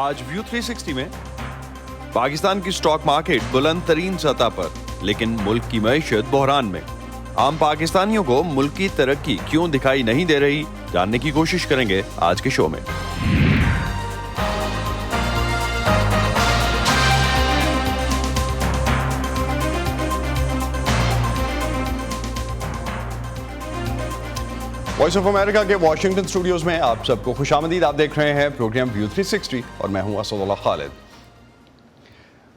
آج ویو 360 میں پاکستان کی سٹاک مارکیٹ بلند ترین سطح پر، لیکن ملک کی معیشت بحران میں۔ عام پاکستانیوں کو ملک کی ترقی کیوں دکھائی نہیں دے رہی، جاننے کی کوشش کریں گے آج کے شو میں۔ وائس آف امریکہ کے واشنگٹن اسٹوڈیوز میں آپ سب کو خوش آمدید۔ آپ دیکھ رہے ہیں پروگرام ویو 360 اور میں ہوں اسد اللہ خالد۔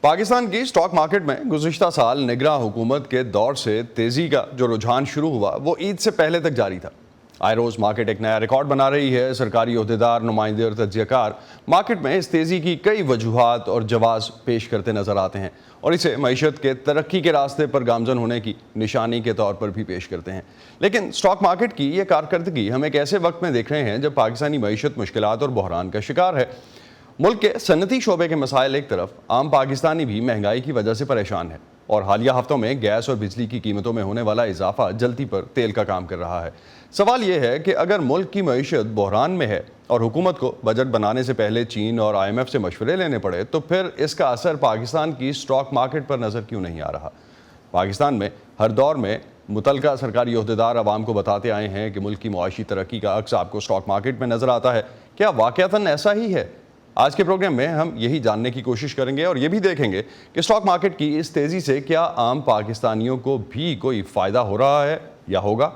پاکستان کی سٹاک مارکیٹ میں گزشتہ سال نگراں حکومت کے دور سے تیزی کا جو رجحان شروع ہوا وہ عید سے پہلے تک جاری تھا۔ آئے روز مارکیٹ ایک نیا ریکارڈ بنا رہی ہے۔ سرکاری عہدیدار، نمائندے اور تجزیہ کار مارکیٹ میں اس تیزی کی کئی وجوہات اور جواز پیش کرتے نظر آتے ہیں اور اسے معیشت کے ترقی کے راستے پر گامزن ہونے کی نشانی کے طور پر بھی پیش کرتے ہیں۔ لیکن سٹاک مارکیٹ کی یہ کارکردگی ہم ایک ایسے وقت میں دیکھ رہے ہیں جب پاکستانی معیشت مشکلات اور بحران کا شکار ہے۔ ملک کے صنعتی شعبے کے مسائل ایک طرف، عام پاکستانی بھی مہنگائی کی وجہ سے پریشان ہے اور حالیہ ہفتوں میں گیس اور بجلی کی قیمتوں میں ہونے والا اضافہ جلتی پر تیل کا کام کر رہا ہے۔ سوال یہ ہے کہ اگر ملک کی معیشت بحران میں ہے اور حکومت کو بجٹ بنانے سے پہلے چین اور IMF سے مشورے لینے پڑے تو پھر اس کا اثر پاکستان کی سٹاک مارکیٹ پر نظر کیوں نہیں آ رہا؟ پاکستان میں ہر دور میں متعلقہ سرکاری عہدیدار عوام کو بتاتے آئے ہیں کہ ملک کی معاشی ترقی کا عکس آپ کو سٹاک مارکیٹ میں نظر آتا ہے۔ کیا واقعتاً ایسا ہی ہے؟ آج کے پروگرام میں ہم یہی جاننے کی کوشش کریں گے اور یہ بھی دیکھیں گے کہ سٹاک مارکیٹ کی اس تیزی سے کیا عام پاکستانیوں کو بھی کوئی فائدہ ہو رہا ہے یا ہوگا۔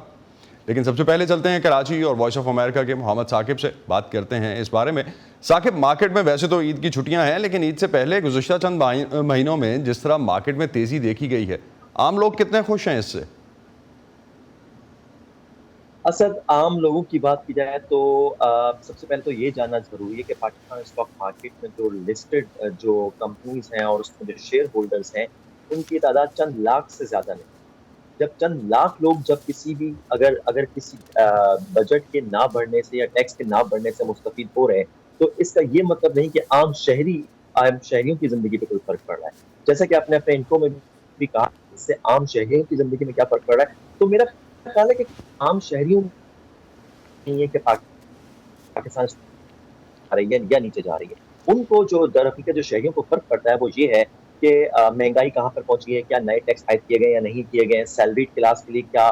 لیکن سب سے پہلے چلتے ہیں کراچی اور وائس آف امریکہ کے محمد ثاقب سے بات کرتے ہیں اس بارے میں۔ ثاقب، مارکیٹ میں ویسے تو عید کی چھٹیاں ہیں، لیکن عید سے پہلے گزشتہ چند مہینوں میں جس طرح مارکیٹ میں تیزی دیکھی گئی ہے، عام لوگ کتنے خوش ہیں اس سے؟ اسد، عام لوگوں کی بات کی جائے تو سب سے پہلے تو یہ جاننا ضروری ہے کہ پاکستان اسٹاک مارکیٹ میں جو لسٹڈ جو کمپنیز ہیں اور اس میں جو شیئر ہولڈرز ہیں ان کی تعداد چند لاکھ سے زیادہ نہیں۔ جب چند لاکھ لوگ جب کسی بھی اگر کسی بجٹ کے نہ بڑھنے سے یا ٹیکس کے نہ بڑھنے سے مستفید ہو رہے ہیں تو اس کا یہ مطلب نہیں کہ عام شہریوں کی زندگی پہ کوئی فرق پڑ رہا ہے۔ جیسا کہ آپ نے اپنے انٹرو میں بھی کہا، اس سے عام شہریوں کی زندگی میں کیا فرق پڑ رہا ہے، تو میرا خیال ہے کہ عام شہریوں نہیں ہے کہ پاکستان رہی ہے یا نیچے جا رہی ہے۔ ان کو جو در حقیقت جو شہریوں کو فرق پڑتا ہے وہ یہ ہے کہ مہنگائی کہاں پر پہنچی ہے، کیا نئے ٹیکس عائد کیے گئے یا نہیں کیے گئے، سیلریڈ کلاس کے لیے کیا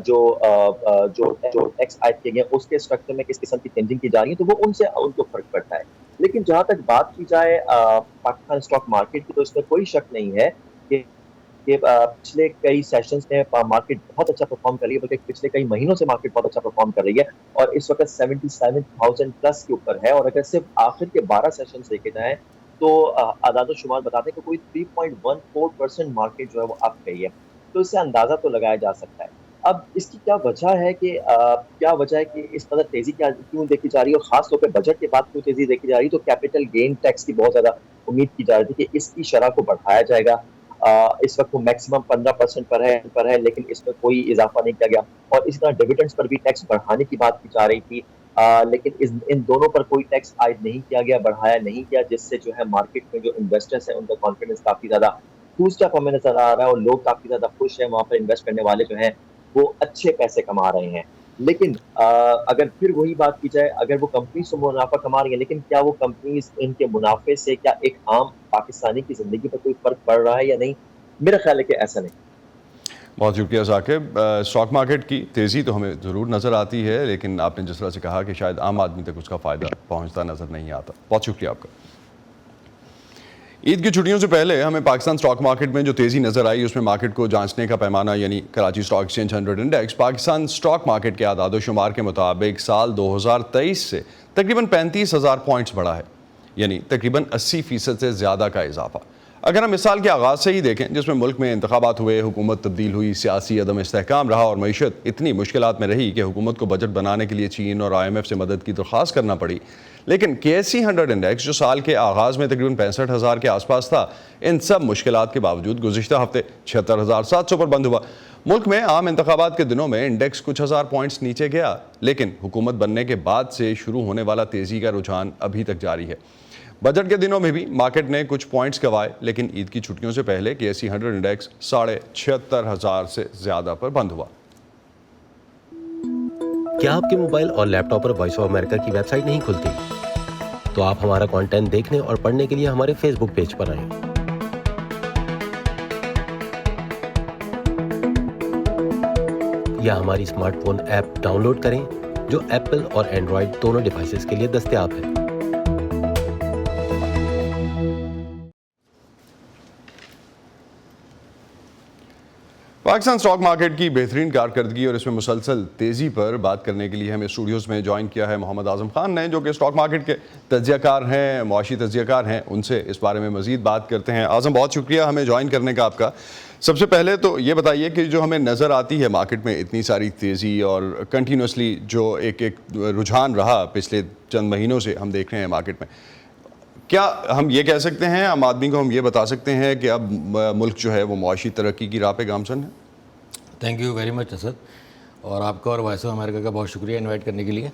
جو ٹیکس عائد کیے گئے اس کے اسٹرکچر میں کس قسم کی چینجنگ کی جا رہی ہے، تو وہ ان کو فرق پڑتا ہے۔ لیکن جہاں تک بات کی جائے پاکستان اسٹاک مارکیٹ کی، تو اس میں کوئی شک نہیں ہے کہ پچھلے کئی سیشنز میں مارکیٹ بہت اچھا پرفارم کر رہی ہے، بلکہ پچھلے کئی مہینوں سے مارکیٹ بہت اچھا پرفارم کر رہی ہے اور اس وقت 77,000 پلس کے اوپر ہے۔ اور اگر صرف آخر کے 12 سیشنز دیکھے جائیں تو اعداد و شمار بتاتے ہیں کہ کوئی 3.14% مارکیٹ جو ہے وہ اپ گئی ہے، تو اس سے اندازہ تو لگایا جا سکتا ہے۔ اب اس کی کیا وجہ ہے کہ اس قدر تیزی کیوں دیکھی جا رہی ہے، اور خاص طور پہ بجٹ کے بعد کیوں تیزی دیکھی جا رہی ہے؟ تو کیپٹل گین ٹیکس کی بہت زیادہ امید کی جا رہی تھی کہ اس کی شرح کو بڑھایا جائے گا۔ اس وقت وہ میکسیمم 15% پر ہے لیکن اس میں کوئی اضافہ نہیں کیا گیا، اور اسی طرح ڈیویڈنڈز پر بھی ٹیکس بڑھانے کی بات کی جا رہی تھی، لیکن ان دونوں پر کوئی ٹیکس عائد نہیں کیا گیا، بڑھایا نہیں گیا، جس سے جو ہے مارکیٹ میں جو انویسٹرز ہیں ان کا کانفیڈنس کافی زیادہ بوسٹ اپ ہمیں نظر آ رہا ہے اور لوگ کافی زیادہ خوش ہیں، وہاں پر انویسٹ کرنے والے جو ہیں وہ اچھے پیسے کما رہے ہیں۔ لیکن اگر پھر وہی بات کی جائے، اگر وہ کمپنیز تو منافع کما رہی ہیں، لیکن کیا وہ کمپنیز ان کے منافع سے کیا ایک عام پاکستانی کی زندگی پر کوئی فرق پڑ رہا ہے یا نہیں؟ میرا خیال ہے کہ ایسا نہیں۔ بہت شکریہ ثاقب۔ اسٹاک مارکیٹ کی تیزی تو ہمیں ضرور نظر آتی ہے، لیکن آپ نے جس طرح سے کہا کہ شاید عام آدمی تک اس کا فائدہ پہنچتا نظر نہیں آتا۔ بہت شکریہ آپ کا۔ عید کی چھٹیوں سے پہلے ہمیں پاکستان سٹاک مارکیٹ میں جو تیزی نظر آئی اس میں مارکیٹ کو جانچنے کا پیمانہ یعنی Karachi stock exchange 100 index Pakistan stock market کے اعداد و شمار کے مطابق سال 2023 سے تقریباً 35,000 پوائنٹس بڑھا ہے، یعنی تقریباً 80% سے زیادہ کا اضافہ۔ اگر ہم اس سال کے آغاز سے ہی دیکھیں جس میں ملک میں انتخابات ہوئے، حکومت تبدیل ہوئی، سیاسی عدم استحکام رہا اور معیشت اتنی مشکلات میں رہی کہ حکومت کو بجٹ بنانے کے لیے چین اور IMF سے مدد کی درخواست کرنا پڑی، لیکن KSE 100 انڈیکس جو سال کے آغاز میں تقریباً 65,000 کے آس پاس تھا، ان سب مشکلات کے باوجود گزشتہ ہفتے 76,700 پر بند ہوا۔ ملک میں عام انتخابات کے دنوں میں انڈیکس کچھ ہزار پوائنٹس نیچے گیا، لیکن حکومت بننے کے بعد سے شروع ہونے والا تیزی کا رجحان ابھی تک جاری ہے۔ بجٹ کے دنوں میں بھی مارکیٹ نے کچھ پوائنٹس گوائے، لیکن عید کی چھٹیوں سے پہلے KSE 100 انڈیکس 76,500 سے زیادہ پر بند ہوا۔ کیا آپ کے موبائل اور لیپ ٹاپ پر وائس آف امریکہ کی ویب سائٹ نہیں کھلتی؟ تو آپ ہمارا کانٹینٹ دیکھنے اور پڑھنے کے لیے ہمارے فیس بک پیج پر آئیں۔ یا ہماری smartphone app download کریں جو ایپل اور اینڈرائڈ دونوں ڈیوائسز کے لیے دستیاب ہے۔ پاکستان اسٹاک مارکیٹ کی بہترین کارکردگی اور اس میں مسلسل تیزی پر بات کرنے کے لیے ہمیں اسٹوڈیوز میں جوائن کیا ہے محمد اعظم خان نے، جو کہ اسٹاک مارکیٹ کے تجزیہ کار ہیں، معاشی تجزیہ کار ہیں۔ ان سے اس بارے میں مزید بات کرتے ہیں۔ اعظم، بہت شکریہ ہمیں جوائن کرنے کا آپ کا۔ سب سے پہلے تو یہ بتائیے کہ جو ہمیں نظر آتی ہے مارکیٹ میں اتنی ساری تیزی اور کنٹینیوسلی جو ایک رجحان رہا پچھلے چند مہینوں سے ہم دیکھ رہے ہیں مارکیٹ میں، کیا ہم یہ کہہ سکتے ہیں، عام آدمی کو ہم یہ بتا سکتے ہیں کہ اب ملک جو ہے وہ معاشی ترقی کی راہ پہ گامزن ہے؟ Thank you very much Asad, اور آپ کا اور وائس آف امریکہ کا بہت شکریہ انوائٹ کرنے کے لیے۔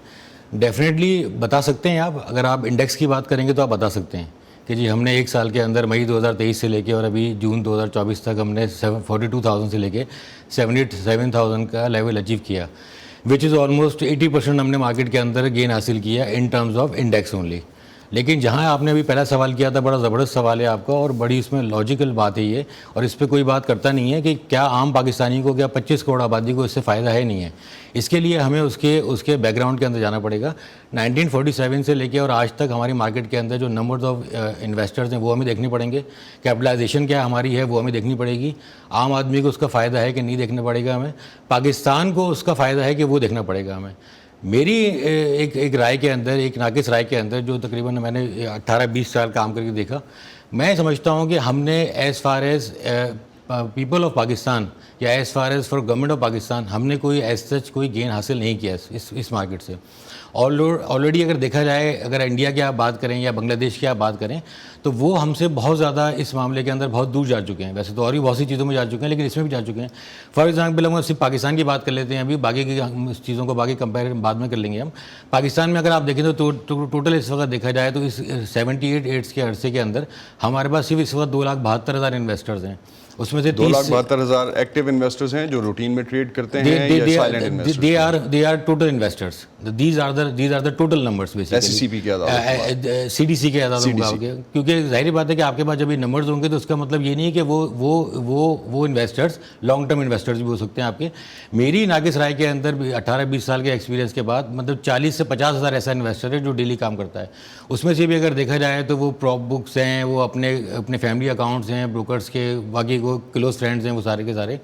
ڈیفینیٹلی بتا سکتے ہیں آپ، اگر آپ انڈیکس کی بات کریں گے تو آپ بتا سکتے ہیں کہ جی ہم نے ایک سال کے اندر مئی 2023 سے لے کے اور ابھی جون 2024 تک ہم نے 42,000 سے لے کے 77,000 کا لیول اچیو کیا، وچ از آلموسٹ 80% ہم نے مارکیٹ کے اندر گین حاصل کیا in terms of index only. لیکن جہاں آپ نے ابھی پہلا سوال کیا تھا، بڑا زبردست سوال ہے آپ کا اور بڑی اس میں لاجیکل بات ہے یہ، اور اس پہ کوئی بات کرتا نہیں ہے کہ کیا عام پاکستانی کو، کیا 25 کروڑ آبادی کو اس سے فائدہ ہے نہیں ہے۔ اس کے لیے ہمیں اس کے بیک گراؤنڈ کے اندر جانا پڑے گا۔ 1947 سے لے کے اور آج تک ہماری مارکیٹ کے اندر جو نمبرز آف انویسٹرز ہیں وہ ہمیں دیکھنے پڑیں گے، کیپٹلائزیشن کیا ہماری ہے وہ ہمیں دیکھنی پڑے گی، عام آدمی کو اس کا فائدہ ہے کہ نہیں دیکھنا پڑے گا ہمیں، پاکستان کو اس کا فائدہ ہے کہ وہ دیکھنا پڑے گا ہمیں۔ میری ایک رائے کے اندر، ایک ناقص رائے کے اندر، جو تقریباً میں نے 18-20 سال کام کر کے دیکھا، میں سمجھتا ہوں کہ ہم نے as far as people of Pakistan یا as far as far government of Pakistan ہم نے کوئی ایز سچ کوئی گین حاصل نہیں کیا اس مارکیٹ سے۔ آلریڈی اگر دیکھا جائے، اگر انڈیا کی آپ بات کریں یا بنگلہ دیش کی آپ بات کریں، تو وہ ہم سے بہت زیادہ اس معاملے کے اندر بہت دور جا چکے ہیں۔ ویسے تو اور بھی بہت سی چیزوں میں جا چکے ہیں لیکن اس میں بھی جا چکے ہیں۔ فار ایگزامپل ہم صرف پاکستان کی بات کر لیتے ہیں، ابھی باقی کی چیزوں کو باقی کمپیئر بعد میں کر لیں گے ہم۔ پاکستان میں اگر آپ دیکھیں تو ٹوٹل اس وقت دیکھا جائے تو اس 78 کے عرصے کے اندر ہمارے پاس صرف اس وقت 2,72,000 انویسٹرز ہیں، اس میں سے 2,72,000 ایکٹیو انویسٹرز ہیں جو روٹین میں ٹریڈ کرتے ہیں یا silent investors? they are total investors. These are the total numbers basically. SCCP کے اعداد، CDC کے اعداد مطابق، کیونکہ ظاہری بات ہے کہ آپ کے پاس جب یہ نمبرز ہوں گے تو اس کا مطلب یہ نہیں ہے کہ وہ انویسٹرز لانگ ٹرم انویسٹرز بھی ہو سکتے ہیں آپ کے۔ میری ناقص رائے کے اندر 18-20 سال کے ایکسپیرینس کے بعد مطلب 40 سے 50,000 ایسا انویسٹر ہے جو ڈیلی کام کرتا ہے۔ اس میں سے بھی اگر دیکھا جائے تو وہ پراپ بکس ہیں، وہ اپنے فیملی اکاؤنٹس ہیں، بروکرز کے، باقی وہ کلوز فرینڈز ہیں، وہ سارے کے سارے۔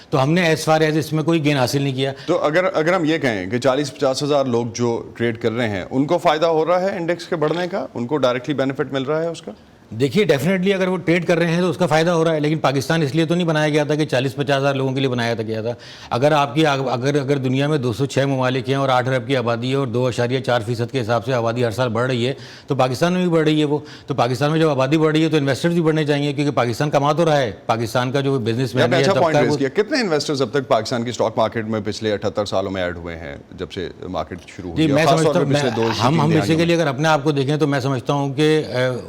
تو ہم نے ایز فار ایز اس میں کوئی گین حاصل نہیں کیا۔ تو اگر ہم یہ کہیں کہ 40-50 ہزار لوگ جو ٹریڈ کر رہے ہیں ان کو فائدہ ہو رہا ہے انڈیکس کے بڑھنے کا، ان کو ڈائریکٹلی بینیفٹ مل رہا ہے اس کا؟ دیکھیے ڈیفینیٹلی اگر وہ ٹریڈ کر رہے ہیں تو اس کا فائدہ ہو رہا ہے، لیکن پاکستان اس لیے تو نہیں بنایا گیا تھا کہ 40-50 ہزار لوگوں کے لیے بنایا گیا تھا۔ اگر دنیا میں 206 ممالک ہیں اور 8 ارب کی آبادی ہے اور 2.4% کے حساب سے آبادی ہر سال بڑھ رہی ہے تو پاکستان میں بھی بڑھ رہی ہے وہ۔ تو پاکستان میں جب آبادی بڑھ رہی ہے تو انویسٹرز بھی بڑھنے چاہیے، کیونکہ پاکستان کما تو رہا ہے، پاکستان کا جو بزنس مین ہے۔ اچھا پوائنٹ ریز کیا، کتنے انویسٹرز اب تک پاکستان کی اسٹاک مارکیٹ میں پچھلے 78 سالوں میں ایڈ ہوئے ہیں جب سے مارکیٹ شروع ہوئی ہے؟ میں سمجھتا ہوں ہم بیسیکلی اگر اپنے آپ کو دیکھیں تو میں سمجھتا ہوں کہ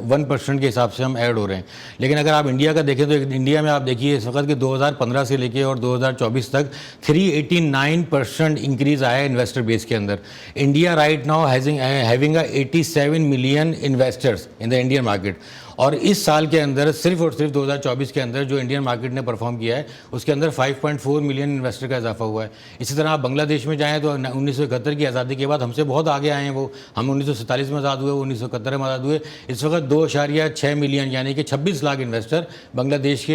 1% کے حساب سے ہم ایڈ ہو رہے ہیں۔ لیکن اگر آپ انڈیا کا دیکھیں تو انڈیا میں آپ دیکھیے اس وقت کہ 2015 سے لے کے اور 2024 تک 389% انکریز آیا ہے انویسٹر بیس کے اندر۔ India right now having 87 million investors in the Indian market, اور اس سال کے اندر صرف اور صرف 2024 کے اندر جو انڈین مارکیٹ نے پرفارم کیا ہے اس کے اندر 5.4 ملین انویسٹر کا اضافہ ہوا ہے۔ اسی طرح آپ بنگلہ دیش میں جائیں تو 1971 کی آزادی کے بعد ہم سے بہت آگے آئے ہیں وہ، ہم 1947 میں آزاد ہوئے، وہ 1971 میں آزاد ہوئے۔ اس وقت 2.6 ملین یعنی کہ 26 لاکھ انویسٹر بنگلہ دیش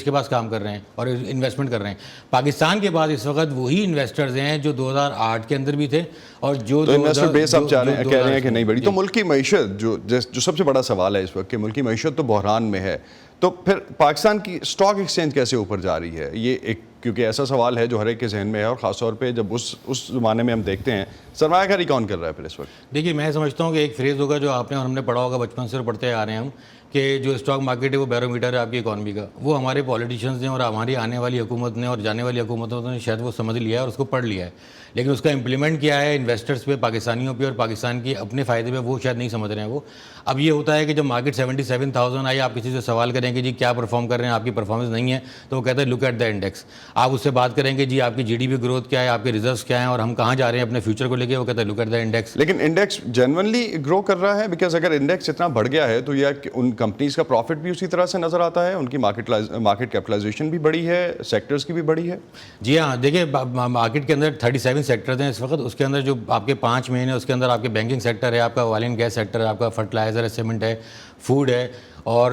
کے پاس کام کر رہے ہیں اور انویسٹمنٹ کر رہے ہیں۔ پاکستان کے بعد اس وقت وہی انویسٹرز ہیں جو 2008 کے اندر بھی تھے اور جو انویسٹر بیس آپ کہہ رہے ہیں کہ نہیں بڑھی۔ تو ملک کی معیشت جو سب سے بڑا سوال ہے اس وقت کہ ملک کی معیشت تو بحران میں ہے، تو پھر پاکستان کی اسٹاک ایکسچینج کیسے اوپر جا رہی ہے؟ یہ ایک کیونکہ ایسا سوال ہے جو ہر ایک کے ذہن میں ہے، اور خاص طور پہ جب اس زمانے میں ہم دیکھتے ہیں سرمایہ کاری کون کر رہا ہے پھر اس وقت؟ دیکھیے میں سمجھتا ہوں کہ ایک فریز ہوگا جو آپ نے اور ہم نے پڑھا ہوگا بچپن سے پڑھتے آ رہے ہیں ہم، کہ جو اسٹاک مارکیٹ ہے وہ بیرومیٹر ہے آپ کی اکانومی کا۔ وہ ہمارے پولیٹیشنز نے اور ہماری آنے والی حکومت نے اور جانے والی حکومتوں نے شاید وہ سمجھ لیا ہے اور اس کو پڑھ لیا ہے، لیکن اس کا امپلیمنٹ کیا ہے انویسٹرز پہ، پاکستانیوں پہ اور پاکستان کی اپنے فائدے پہ، وہ شاید نہیں سمجھ رہے ہیں وہ۔ اب یہ ہوتا ہے کہ جب مارکیٹ 77,000 آئی، آپ کسی سے سوال کریں کہ جی کیا پرفارم کر رہے ہیں، آپ کی پرفارمنس نہیں ہے، تو وہ کہتے ہیں لک ایٹ دا انڈیکس۔ آپ اس سے بات کریں کہ جی آپ کی جی ڈی پی گروتھ کیا ہے, آپ کے ریزروس کیا ہیں اور ہم کہاں جا رہے ہیں اپنے فیوچر کو لے کے, وہ کہتے ہیں لک ایٹ دا انڈیکس. لیکن انڈیکس جنونلی گرو کر رہا ہے, بیکاز اگر انڈیکس اتنا بڑھ گیا ہے تو یہ ان کمپنیز کا پروفٹ بھی اسی طرح سے نظر آتا ہے, ان کی مارکیٹ کیپٹلائزیشن بھی بڑی ہے, سیکٹرز کی بھی بڑی ہے. جی ہاں, دیکھیے مارکیٹ کے اندر 37 سیکٹرز ہیں اس وقت. اس کے اندر جو آپ کے 5 مین ہیں, اس کے اندر آپ کے بینکنگ سیکٹر ہے, آپ کا آئل اینڈ گیس سیکٹر ہے, آپ کا فرٹیلائزر ہے, سیمنٹ ہے, فوڈ ہے اور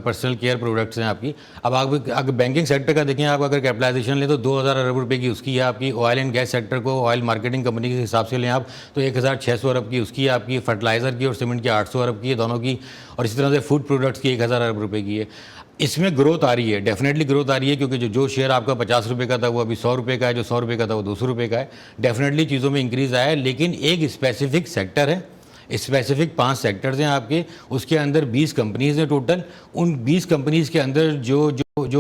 پرسنل کیئر پروڈکٹس ہیں آپ کی. اب آپ اگر بینکنگ سیکٹر کا دیکھیں, آپ اگر کیپٹلائزیشن لیں تو 2000 ارب روپے کی اس کی ہے آپ کی. آئل اینڈ گیس سیکٹر کو آئل مارکیٹنگ کمپنی کے حساب سے لیں آپ تو 1600 ارب کی اس کی ہے آپ کی. فرٹیلائزر کی اور سیمنٹ کی 800 ارب کی ہے دونوں کی, اور اسی طرح سے فوڈ پروڈکٹس کی 1000 ارب روپے کی ہے. اس میں گروتھ آ رہی ہے, ڈیفینیٹلی گروتھ آ رہی ہے, کیونکہ جو شیئر آپ کا 50 روپے کا تھا وہ ابھی 100 روپے کا ہے, جو 100 روپے کا تھا وہ 200 روپے کا ہے. ڈیفینیٹلی چیزوں میں انکریز آیا ہے, لیکن ایک اسپیسیفک سیکٹر ہے, اسپیسیفک 5 سیکٹرز ہیں آپ کے, اس کے اندر 20 کمپنیز ہیں ٹوٹل. ان 20 کمپنیز کے اندر جو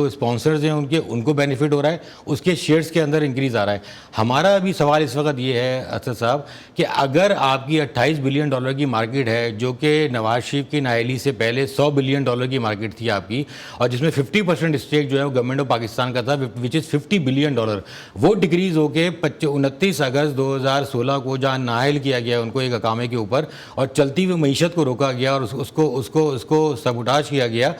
اسپانسرز ہیں ان کو بینیفٹ ہو رہا ہے, اس کے شیئرز کے اندر انکریز آ رہا ہے. ہمارا ابھی سوال اس وقت یہ ہے اسد صاحب کہ اگر آپ کی $28 بلین کی مارکیٹ ہے, جو کہ نواز شریف کی نااہلی سے پہلے $100 بلین کی مارکیٹ تھی آپ کی, اور جس میں 50% اسٹیک جو ہے وہ گورنمنٹ آف پاکستان کا تھا وچ از $50 بلین, وہ ڈکریز ہو کے 29 اگست 2016 کو جہاں نااہل کیا گیا ان کو ایک اقامے کے اوپر, اور چلتی ہوئی معیشت کو روکا گیا اور اس کو سبوٹاج کیا گیا,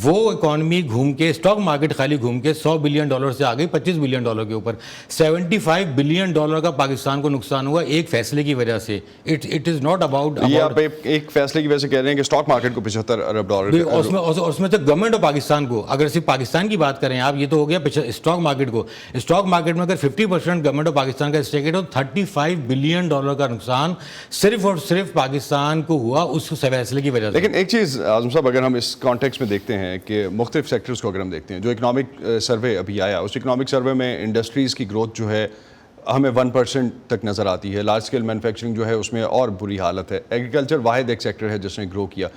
وہ اکانومی گھوم کے اسٹاک مارکیٹ خالی گھوم کے $100 بلین سے آ گئی $25 بلین کے اوپر. $75 بلین کا پاکستان کو نقصان ہوا ایک فیصلے کی وجہ سے. اٹ از ناٹ اباؤٹ, یہ آپ ایک فیصلے کی وجہ سے کہہ رہے ہیں کہ اسٹاک مارکیٹ کو $75 ارب, اس میں تو گورنمنٹ آف پاکستان کو, اگر صرف پاکستان کی بات کریں آپ, یہ تو ہو گیا اسٹاک مارکیٹ کو. اسٹاک مارکیٹ میں اگر 50% گورنمنٹ آف پاکستان کا اسٹیک ہے تو $35 بلین کا نقصان صرف اور صرف پاکستان کو ہوا اس فیصلے کی وجہ سے. لیکن ایک چیز اعظم صاحب, اگر ہم اس کانٹیکس میں دیکھتے ہیں کہ مختلف سیکٹرز کو اگر ہم دیکھتے ہیں, جو اکنامک سروے ابھی آیا, اس اکنامک سروے میں انڈسٹریز کی گروتھ جو ہے ہمیں 1% تک نظر آتی ہے. لارج اسکیل مینوفیکچرنگ جو ہے اس میں اور بری حالت ہے. ایگریکلچر واحد ایک سیکٹر ہے جس نے گرو کیا,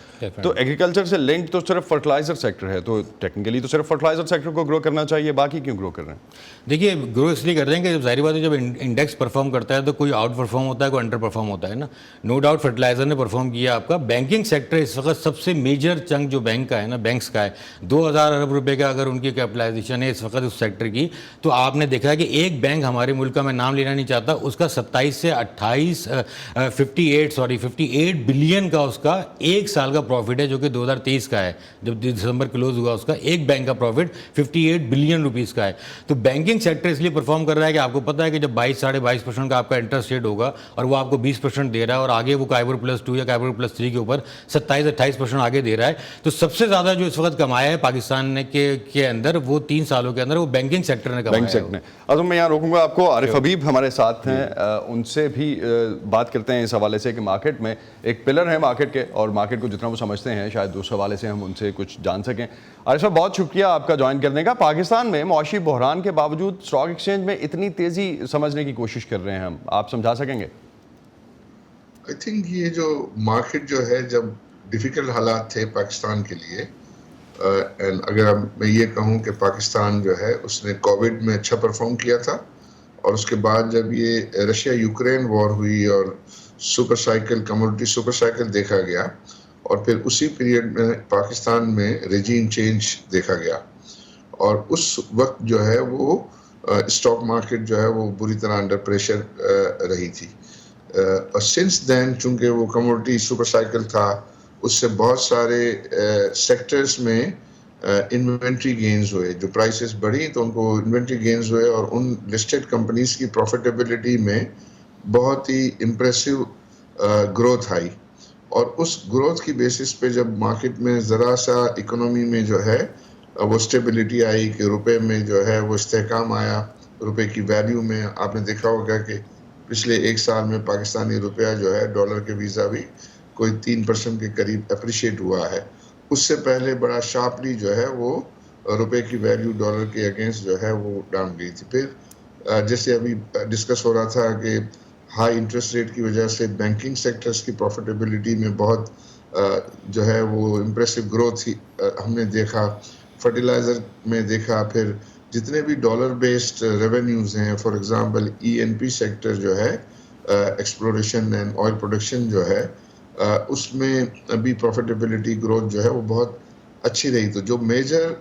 تو ایگریکلچر سے لنک تو صرف فرٹیلائزر سیکٹر ہے, تو ٹیکنیکلی تو صرف فرٹیلائزر سیکٹر کو گرو کرنا چاہیے, باقی کیوں گرو کر رہے ہیں؟ دیکھیے گرو اس لیے کر رہے ہیں کہ ظاہری بات ہے جب انڈیکس پرفارم کرتا ہے تو کوئی آؤٹ پرفارم ہوتا ہے, کوئی انڈر پرفارم ہوتا ہے نا. نو ڈاؤٹ فرٹیلائزر نے پرفارم کیا آپ کا. بینکنگ سیکٹر اس وقت سب سے میجر چنک جو بینک کا ہے نا, بینکس کا ہے, 2000 ارب روپے کا اگر ان کی کیپٹلائزیشن ہے اس وقت اس سیکٹر کی, تو آپ نے دیکھا ہے کہ ایک بینک ہمارے ملک کا, میں نام لینا نہیں چاہتا, اس کا 27 سے 58 بلین کا اس کا ایک سال کا پروفٹ ہے, جو کہ 2023 کا ہے, جب دسمبر کلوز ہوا اس کا ایک بینک کا پروفٹ 58 بلین روپیز کا ہے. تو بینکنگ سیکٹر اس لیے پرفارم کر رہا ہے کہ آپ کو پتہ ہے کہ جب 22-22% کا آپ کا انٹرسٹ ریٹ ہوگا اور وہ آپ کو 20% دے رہا ہے, اور آگے وہ کائبر +2 یا کائبر +3 کے اوپر 27-28% آگے دے رہا ہے, تو سب سے زیادہ جو اس وقت کمایا ہے پاکستان نے کے اندر, وہ 3 سالوں کے اندر وہ بینکنگ سیکٹر نے کمایا ہے. اعظم میں یہاں روکوں گا آپ کو. عارف حبیب ہمارے ساتھ ہیں, ان سے بھی بات کرتے ہیں اس حوالے سے کہ مارکیٹ میں ایک پلر ہے مارکیٹ کے, اور مارکیٹ کو جتنا وہ سمجھتے ہیں شاید اس حوالے سے ہم ان سے کچھ جان سکیں. عارف صاحب بہت شکریہ آپ کا جوائن کرنے کا. پاکستان میں معاشی بحران کے باوجود اسٹاک ایکسچینج میں اتنی تیزی سمجھنے کی کوشش کر رہے ہیں ہم, آپ سمجھا سکیں گے؟ آئی تھنک یہ جو مارکیٹ جو ہے, جب ڈیفیکلٹ حالات تھے پاکستان کے لیے, اگر میں یہ کہوں کہ پاکستان جو ہے اس نے کووڈ میں اچھا پرفارم کیا تھا, اور اس کے بعد جب یہ رشیا یوکرین وار ہوئی اور super cycle, commodity super cycle دیکھا گیا, اور پھر اسی پیریڈ میں پاکستان میں ریجیم چینج دیکھا گیا, اور اس وقت جو ہے وہ اسٹاک مارکیٹ جو ہے وہ بری طرح انڈر پریشر رہی تھی. اور سنس دین چونکہ وہ کموڈٹی سپر سائیکل تھا, اس سے بہت سارے سیکٹرز میں انوینٹری گینز ہوئے, جو پرائسز بڑھی تو ان کو انوینٹری گینز ہوئے, اور ان لسٹڈ کمپنیز کی پروفیٹیبلٹی میں بہت ہی امپریسو گروتھ آئی. اور اس گروتھ کی بیسس پہ جب مارکیٹ میں ذرا سا اکنومی میں جو ہے وہ اسٹیبلٹی آئی, کہ روپے میں جو ہے وہ استحکام آیا, روپے کی ویلیو میں آپ نے دیکھا ہوگا کہ پچھلے ایک سال میں پاکستانی روپیہ جو ہے ڈالر کے ویزا بھی کوئی 3% کے قریب اپریشیٹ ہوا ہے. اس سے پہلے بڑا شارپلی جو ہے وہ روپے کی ویلیو ڈالر کے اگینسٹ جو ہے وہ ڈاؤن گئی تھی. پھر جیسے ابھی ڈسکس ہو رہا تھا کہ ہائی انٹرسٹ ریٹ کی وجہ سے بینکنگ سیکٹرز کی پروفیٹیبلٹی میں بہت جو ہے وہ امپریسو گروتھ ہم نے دیکھا, فرٹیلائزر میں دیکھا, پھر جتنے بھی ڈالر بیسڈ ریونیوز ہیں, فار ایگزامپل ENP سیکٹر جو ہے, ایکسپلوریشن اینڈ آئل پروڈکشن جو ہے, اس میں ابھی پروفیٹیبلٹی گروتھ جو ہے وہ بہت اچھی رہی. تو جو میجر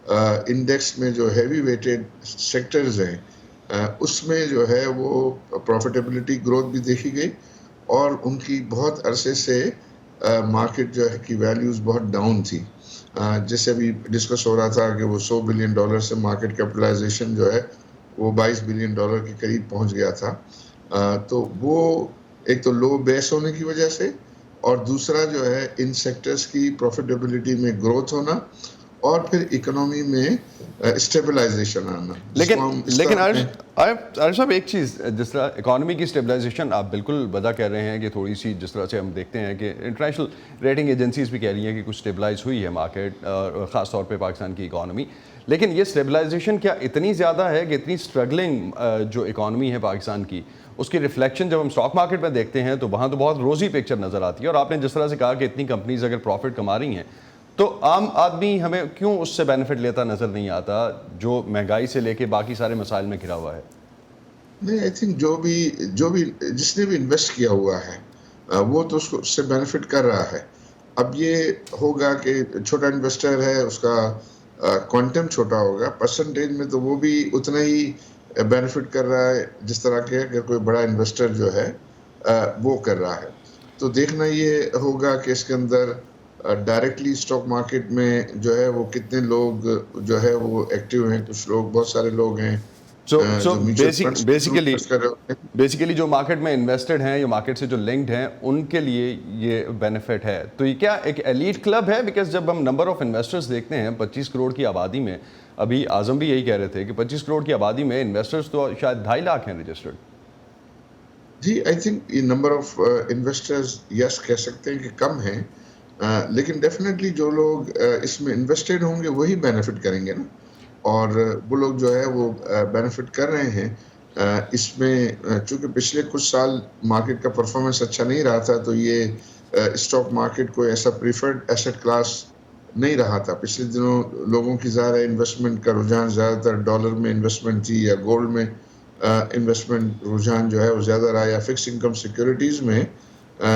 انڈیکس میں جو ہیوی ویٹڈ سیکٹرز ہیں اس میں جو ہے وہ پروفیٹیبلٹی گروتھ بھی دیکھی گئی, اور ان کی بہت عرصے سے مارکیٹ جو ہے کی ویلیوز بہت ڈاؤن تھی. جیسے ابھی ڈسکس ہو رہا تھا کہ وہ $100 بلین سے مارکیٹ کیپٹلائزیشن جو ہے وہ $22 بلین کے قریب پہنچ گیا تھا. تو وہ ایک تو لو بیس ہونے کی وجہ سے, اور دوسرا جو ہے ان سیکٹرز کی پروفیٹیبلٹی میں گروتھ ہونا, اور پھر اکنامی میں اسٹیبلائزیشن آنا. لیکن عارف صاحب ایک چیز, جس طرح اکانومی کی اسٹیبلائزیشن آپ بالکل وضع کہہ رہے ہیں کہ تھوڑی سی, جس طرح سے ہم دیکھتے ہیں کہ انٹرنیشنل ریٹنگ ایجنسیز بھی کہہ رہی ہیں کہ کچھ اسٹیبلائز ہوئی ہے مارکیٹ, خاص طور پہ پاکستان کی اکانومی. لیکن یہ اسٹیبلائزیشن کیا اتنی زیادہ ہے کہ اتنی اسٹرگلنگ جو اکانومی ہے پاکستان کی, اس کی ریفلیکشن جب ہم اسٹاک مارکیٹ میں دیکھتے ہیں تو وہاں تو بہت روزی پکچر نظر آتی ہے. اور آپ نے جس طرح سے کہا کہ اتنی کمپنیز اگر پروفٹ کما رہی ہیں تو عام آدمی ہمیں کیوں اس سے بینیفٹ لیتا نظر نہیں آتا, جو مہنگائی سے لے کے باقی سارے مسائل میں گھرا ہوا ہے؟ نہیں, آئی تھنک جو بھی جس نے بھی انویسٹ کیا ہوا ہے وہ تو اس سے بینیفٹ کر رہا ہے. اب یہ ہوگا کہ چھوٹا انویسٹر ہے, اس کا کوانٹم چھوٹا ہوگا, پرسنٹیج میں تو وہ بھی اتنا ہی بینیفٹ کر رہا ہے جس طرح کہ اگر کوئی بڑا انویسٹر جو ہے وہ کر رہا ہے. تو دیکھنا یہ ہوگا کہ اس کے اندر ڈائریکٹلی اسٹاک مارکیٹ میں جو ہے وہ کتنے لوگ جو ہے وہ ایکٹیو ہیں. کچھ لوگ, بہت سارے لوگ ہیں بیسیکلی جو مارکیٹ میں انویسٹڈ ہیں یا مارکیٹ سے جو لنکڈ ہیں ان کے لیے یہ بینیفٹ ہے. تو یہ کیا ایک ایلیٹ کلب ہے؟ بیکاز جب ہم نمبر آف انویسٹرز دیکھتے ہیں 25 کروڑ کی آبادی میں, ابھی اعظم بھی یہی کہہ رہے تھے کہ 25 کروڑ کی آبادی میں انویسٹرز تو شاید 2.5 لاکھ ہیں رجسٹرڈ. جی, آئی تھنک یہ نمبر آف انویسٹرز یس کہہ سکتے ہیں کہ کم ہیں, لیکن ڈیفینیٹلی جو لوگ اس میں انویسٹڈ ہوں گے وہی بینیفٹ کریں گے نا. اور وہ لوگ جو ہے وہ بینیفٹ کر رہے ہیں اس میں. چونکہ پچھلے کچھ سال مارکیٹ کا پرفارمنس اچھا نہیں رہا تھا, تو یہ اسٹاک مارکیٹ کوئی ایسا پریفرڈ ایسٹ کلاس نہیں رہا تھا. پچھلے دنوں لوگوں کی ظاہر انویسٹمنٹ کا رجحان زیادہ تر ڈالر میں انویسٹمنٹ تھی, یا گولڈ میں انویسٹمنٹ رجحان جو ہے وہ زیادہ رہا, یا فکس انکم سیکورٹیز میں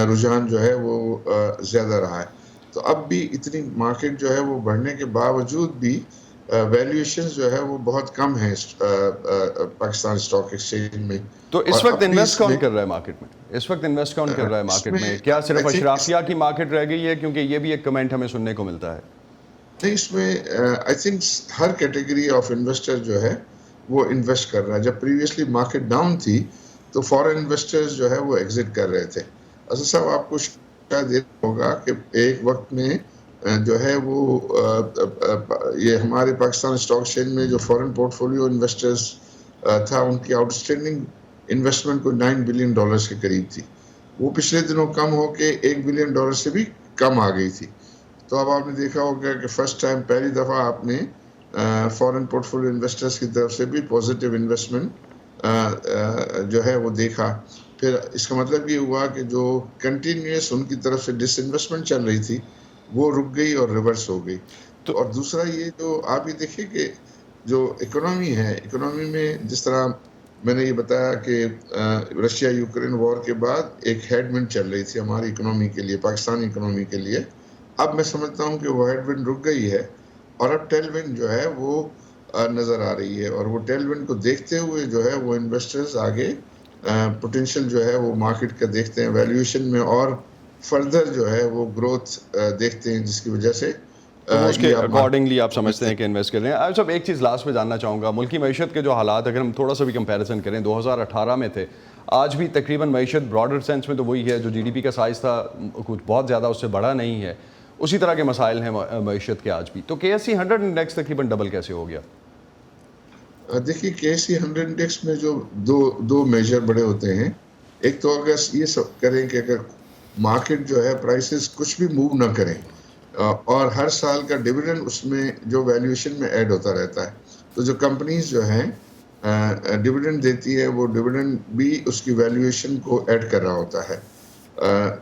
رجحان جو ہے وہ زیادہ رہا ہے. تو اب بھی اتنی مارکیٹ جو ہے وہ بڑھنے کے باوجود بھی ویلیویشنز جو ہے وہ بہت کم ہیں پاکستان اسٹاک ایکسچینج میں. تو اس وقت انویسٹ کون کر رہا ہے مارکیٹ میں؟ اس وقت انویسٹ کون کر رہا ہے مارکیٹ میں؟ کیا صرف اشرافیہ کی مارکیٹ رہ گئی ہے؟ کیونکہ یہ بھی ایک کمنٹ ہمیں سننے کو ملتا ہے. نہیں, اس میں I think Hare category of investor جو ہے وہ انویسٹ کر رہا ہے. جب پریویسلی مارکیٹ ڈاؤن تھی تو فارن انویسٹرز جو ہے وہ ایگزٹ کر رہے تھے. اسد صاحب آپ کو شاید یہ ہوگا کہ ایک وقت میں جو ہے وہ یہ ہمارے پاکستان اسٹاک ایکسچینج میں جو فورن پورٹ فولیو انویسٹرز تھا, ان کی آؤٹ اسٹینڈنگ انویسٹمنٹ کو $9 بلین کے قریب تھی. وہ پچھلے دنوں کم ہو کے $1 بلین سے بھی کم آ گئی تھی. تو اب آپ نے دیکھا ہوگا کہ فرسٹ ٹائم پہلی دفعہ آپ نے فورن پورٹ فولیو انویسٹرز کی طرف سے بھی پازیٹیو انویسٹمنٹ جو ہے وہ دیکھا. پھر اس کا مطلب یہ ہوا کہ جو کنٹینیوس ان کی طرف سے ڈس انویسٹمنٹ چل رہی تھی وہ رک گئی اور ریورس ہو گئی. تو اور دوسرا یہ جو آپ یہ دیکھیں کہ جو اکنامی ہے, اکنامی میں جس طرح میں نے یہ بتایا کہ رشیا یوکرین وار کے بعد ایک ہیڈ ونڈ چل رہی تھی ہماری اکنامی کے لیے, پاکستانی اکنامی کے لیے. اب میں سمجھتا ہوں کہ وہ ہیڈ ونڈ رک گئی ہے اور اب ٹیل ونڈ جو ہے وہ نظر آ رہی ہے. اور وہ ٹیل ونڈ کو دیکھتے ہوئے جو ہے وہ انویسٹرز آگے پوٹینشیل جو ہے وہ مارکیٹ کا دیکھتے ہیں, ویلیویشن میں اور فردر جو ہے وہ گروتھ دیکھتے ہیں, جس کی وجہ سے اس کے اکارڈنگلی آپ سمجھتے ہیں کہ انویسٹ کر رہے ہیں. آپ سب ایک چیز لاسٹ میں جاننا چاہوں گا, ملکی معیشت کے جو حالات اگر ہم تھوڑا سا بھی کمپیریزن کریں 2018 میں تھے, آج بھی تقریباً معیشت براڈر سینس میں تو وہی ہے, جو جی ڈی پی کا سائز تھا کچھ بہت زیادہ اس سے بڑا نہیں ہے, اسی طرح کے مسائل ہیں معیشت کے آج بھی. تو KSE 100 انڈیکس تقریباً ڈبل کیسے ہو گیا؟ دیکھیے KSE 100 انڈیکس میں جو دو میجر بڑے ہوتے ہیں. ایک تو اگر یہ سب کریں کہ اگر مارکیٹ جو ہے پرائسز کچھ بھی موو نہ کریں اور ہر سال کا ڈیویڈنڈ اس میں جو ویلیویشن میں ایڈ ہوتا رہتا ہے, تو جو کمپنیز جو ہیں ڈیویڈنڈ دیتی ہے وہ ڈیویڈنڈ بھی اس کی ویلیویشن کو ایڈ کر رہا ہوتا ہے.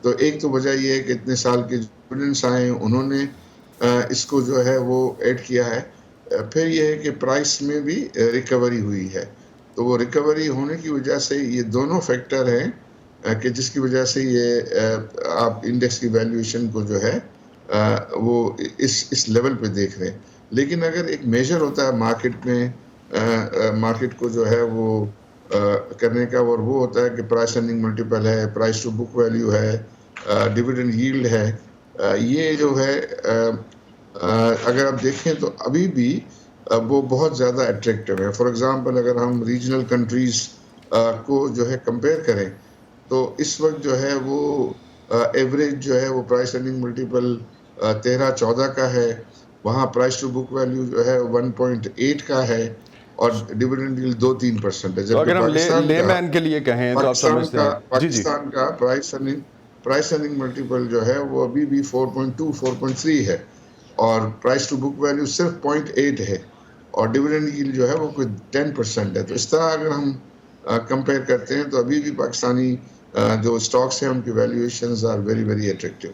تو ایک تو وجہ یہ ہے کہ اتنے سال کے ڈیویڈنڈس آئے ہیں, انہوں نے اس کو جو ہے وہ ایڈ کیا ہے. پھر یہ ہے کہ پرائس میں بھی ریکوری ہوئی ہے, تو وہ ریکوری ہونے کی وجہ سے یہ دونوں فیکٹر ہیں کہ جس کی وجہ سے یہ آپ انڈیکس کی ویلیویشن کو جو ہے وہ اس لیول پہ دیکھ رہے ہیں. لیکن اگر ایک میجر ہوتا ہے مارکیٹ میں مارکیٹ کو جو ہے وہ کرنے کا، اور وہ ہوتا ہے کہ پرائس ارننگ ملٹیپل ہے، پرائس ٹو بک ویلیو ہے، ڈیویڈنڈ ییلڈ ہے. یہ جو ہے اگر آپ دیکھیں تو ابھی بھی وہ بہت زیادہ اٹریکٹیو ہے. فار ایگزامپل اگر ہم ریجنل کنٹریز کو جو ہے کمپیئر کریں تو اس وقت جو ہے وہ ایوریج جو ہے وہ پرائس ارننگ ملٹیپل 13-14 کا ہے. وہاں پرائس ٹو بک ویلیو جو ہے 1.8 کا ہے، اور ڈیویڈنڈ ییلڈ 2-3% ہے. تو اگر ہم لے مین کے لیے کہیں تو آپ سمجھتے ہیں پاکستان کا پرائس ارننگ ملٹیپل جو ہے وہ ابھی بھی 4.2-4.3 ہے، اور پرائس ٹو بک ویلیو صرف 0.8 ہے، اور ڈیویڈنڈ ییلڈ جو ہے وہ کوئی 10% ہے. تو اس طرح اگر ہم کمپیئر کرتے ہیں تو ابھی بھی پاکستانی جو اسٹاکس ہیں ان کی valuations are very very attractive.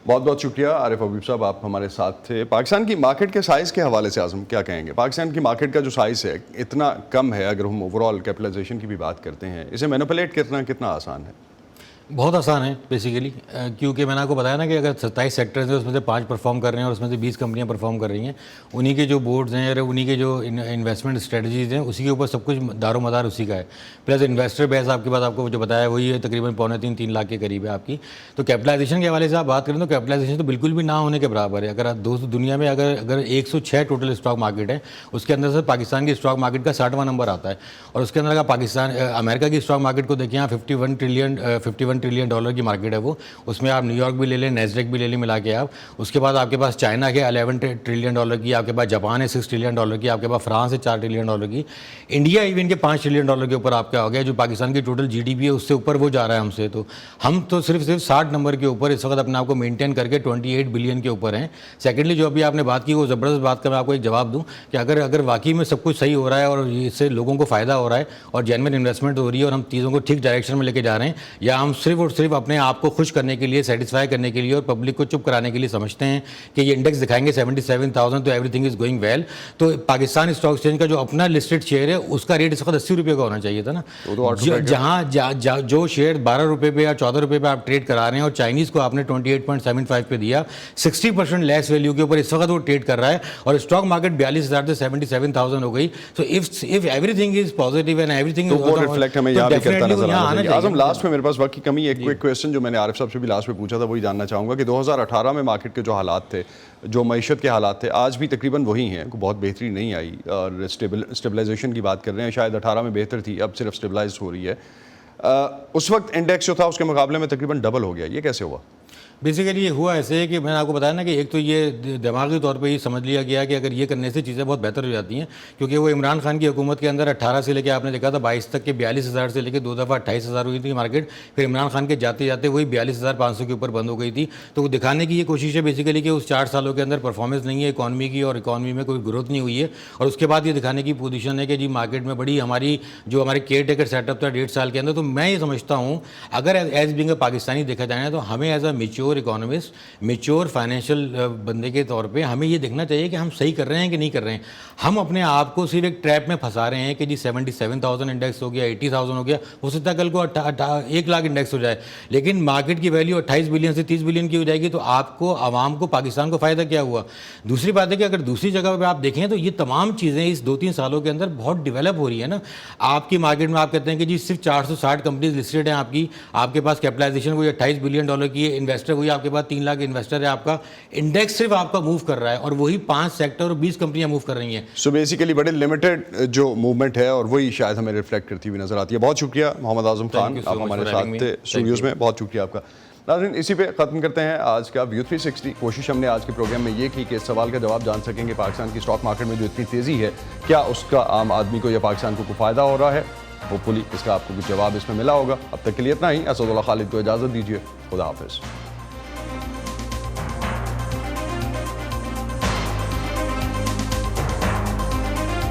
بہت بہت شکریہ عارف حبیب صاحب، آپ ہمارے ساتھ تھے. پاکستان کی مارکیٹ کے سائز کے حوالے سے اعظم کیا کہیں گے؟ پاکستان کی مارکیٹ کا جو سائز ہے اتنا کم ہے، اگر ہم اوور آل کیپٹلائزیشن کی بھی بات کرتے ہیں، اسے مینوپولیٹ کتنا آسان ہے؟ بہت آسان ہے بیسیکلی، کیونکہ میں نے آپ کو بتایا نا کہ اگر 27 سیکٹرز ہیں اس میں سے 5 پرفارم کر رہے ہیں اور اس میں سے 20 کمپنیاں پرفارم کر رہی ہیں. انہی کے جو بورڈز ہیں اور انہی کے جو انویسٹمنٹ اسٹریٹجیز ہیں اسی کے اوپر سب کچھ دار و مدار اسی کا ہے. پلس انویسٹر بیس آپ کے پاس آپ کو جو بتایا وہی ہے، تقریباً 2.25-3 لاکھ کے قریب ہے آپ کی. تو کیپٹلائزیشن کے حوالے سے آپ بات کریں تو کیپٹلائزیشن تو بالکل بھی نہ ہونے کے برابر ہے. اگر آپ دنیا میں اگر 106 ٹوٹل اسٹاک مارکیٹ ہے، اس کے اندر سے پاکستان کی اسٹاک مارکیٹ کا 60واں نمبر آتا ہے. اور اس کے اندر اگر امریکہ کی اسٹاک مارکیٹ کو دیکھیں، 51 ٹریلین ڈالر کی مارکیٹ ہے وہ. اس میں آپ نیو یارک بھی لے لیں، نیسڈیک بھی لے لیں ملا کے آپ. اس کے بعد آپ کے پاس چائنا کے 11 ٹریلین ڈالر کی، آپ کے پاس جاپان ہے 6 ٹریلین ڈالر کی، آپ کے پاس فرانس ہے 4 ٹریلین ڈالر کی. انڈیا ایون کے 5 ٹریلین ڈالر کے اوپر آپ کا ہو گیا، جو پاکستان کی ٹوٹل جی ڈی پی ہے اس سے اوپر وہ جا رہا ہے ہم سے. تو ہم تو صرف 60 نمبر کے اوپر اس وقت اپنے آپ کو مینٹین کر کے 28 بلین کے اوپر ہیں. سیکنڈلی جو ابھی آپ نے بات کی وہ زبردست بات کا میں آپ کو ایک جواب دوں کہ اگر واقعی میں سب کچھ صحیح ہو رہا ہے اور اس سے لوگوں کو فائدہ ہو رہا ہے اور جینوئن انویسٹمنٹ ہو رہی ہے اور ہم چیزوں کو ٹھیک ڈائریکشن میں لے کے جا رہے ہیں، یا ہم صرف اور صرف اپنے آپ کو خوش کرنے کے لیے، سیٹسفائی کرنے کے لیے اور پبلک کو چپ کرانے کے لیے سمجھتے ہیں کہ یہ انڈیکس دکھائیں گے 77,000 تو everything is going well. تو پاکستان اسٹاک ایکسچینج کا جو اپنا لسٹڈ شیئر ہے اس کا ریٹ اس وقت 80 روپے کا ہونا چاہیے تھا نا. جہاں جو شیئر 12 روپے پہ یا 14 روپے پہ آپ ٹریڈ کرا رہے ہیں اور چائنیز کو آپ نے 28.75 پہ دیا، 60% لیس ویلیو کے اوپر اس وقت وہ ٹریڈ کر رہا ہے، اور اسٹاک مارکیٹ 42,000 سے 77,000 ہو گئی. So if every thing is positive and every thing وہ ریفلیکٹ ہمیں یہاں بھی کرتا نظر آنا چاہیے. اعظم لاسٹ میں میرے پاس وقت کی کمی، ایک کوئک کویسچن جو میں نے عارف صاحب سے بھی لاسٹ میں پوچھا تھا وہی جاننا چاہوں گا کہ 2018 میں مارکیٹ کے جو حالات تھے، جو معیشت کے حالات تھے، آج بھی تقریباً وہی ہیں، کوئی بہت بہتری نہیں آئی. اور اسٹیبلائزیشن کی بات کر رہے ہیں، شاید 18 میں بہتر تھی، اب صرف اسٹیبلائز ہو رہی ہے. اس وقت انڈیکس جو تھا اس کے مقابلے میں تقریباً ڈبل ہو گیا، یہ کیسے ہوا؟ بیسیکلی یہ ہوا ایسے ہے کہ میں نے آپ کو بتایا نا کہ ایک تو یہ دماغی طور پہ یہ سمجھ لیا گیا کہ اگر یہ کرنے سے چیزیں بہت بہتر ہو جاتی ہیں، کیونکہ وہ عمران خان کی حکومت کے اندر 18 سے لے کے آپ نے دیکھا تھا 22 تک کے 42,000 سے لے کے 2 دفعہ 28,000 ہوئی تھی مارکیٹ. پھر عمران خان کے جاتے جاتے وہی 42,500 کے اوپر بند ہو گئی تھی. تو وہ دکھانے کی یہ کوشش ہے بیسیکلی کہ اس 4 سالوں کے اندر پرفارمنس نہیں ہے اکانومی کی، اور اکانومی میں کوئی گروتھ نہیں ہوئی ہے. اور اس کے بعد یہ دکھانے کی پوزیشن ہے کہ جی مارکیٹ میں بڑی ہماری کیئر ٹیکر سیٹ اپ تھا 1.5 سال کے اندر. تو میں یہ سمجھتا ہوں اگر ایز بینگ اے پاکستانی دیکھا جائے تو ہمیں as a mature economist, mature financial بندے کے طور پہ ہمیں یہ دیکھنا چاہیے کہ ہم صحیح کر رہے ہیں کہ نہیں کر رہے ہیں. ہم اپنے آپ کو صرف ایک ٹریپ میں پھنسا رہے ہیں کہ جی 77,000 انڈیکس ہو گیا، 80,000 ہو گیا، ہو سکتا ہے کل کو 1 لاکھ انڈیکس ہو جائے، لیکن مارکیٹ کی ویلیو 28 بلین سے 30 بلین کی ہو جائے گی. تو آپ کو، عوام کو، پاکستان کو فائدہ کیا ہوا؟ دوسری بات ہے کہ اگر دوسری جگہ پہ آپ دیکھیں تو یہ تمام چیزیں اس 2-3 سالوں کے اندر بہت ڈیولپ ہو رہی ہے نا. آپ کی مارکیٹ میں آپ کہتے ہیں کہ جی صرف 460 کمپنیز لسٹڈ ہیں آپ کے پاس کیپٹلائزیشن وہی 28 بلین ڈالر کی ہے، انویسٹر وہی آپ کے پاس 3 لاکھ انویسٹر ہے آپ کا. انڈیکس صرف آپ کا موو کر رہا ہے اور وہی 5 سیکٹر اور 20 کمپنیاں موو کر رہی ہیں. سو بیسیکلی بڑے لمیٹڈ جو موومنٹ ہے اور وہی شاید ہمیں ریفلیکٹ کرتی ہوئی نظر آتی ہے. بہت شکریہ محمد اعظم خان، آپ ہمارے ساتھ تھے اسٹوڈیوز میں. بہت شکریہ آپ کا. ناظرین اسی پہ ختم کرتے ہیں آج کا ویو 360. کوشش ہم نے آج کے پروگرام میں یہ کی کہ اس سوال کا جواب جان سکیں کہ پاکستان کی اسٹاک مارکیٹ میں جو اتنی تیزی ہے کیا اس کا عام آدمی کو یا پاکستان کو کوئی فائدہ ہو رہا ہے. ہوپ فلی اس کا آپ کو کچھ جواب اس میں ملا ہوگا. اب تک کے لیے اتنا ہی. اسد اللہ خالد کو اجازت دیجیے. خدا حافظ.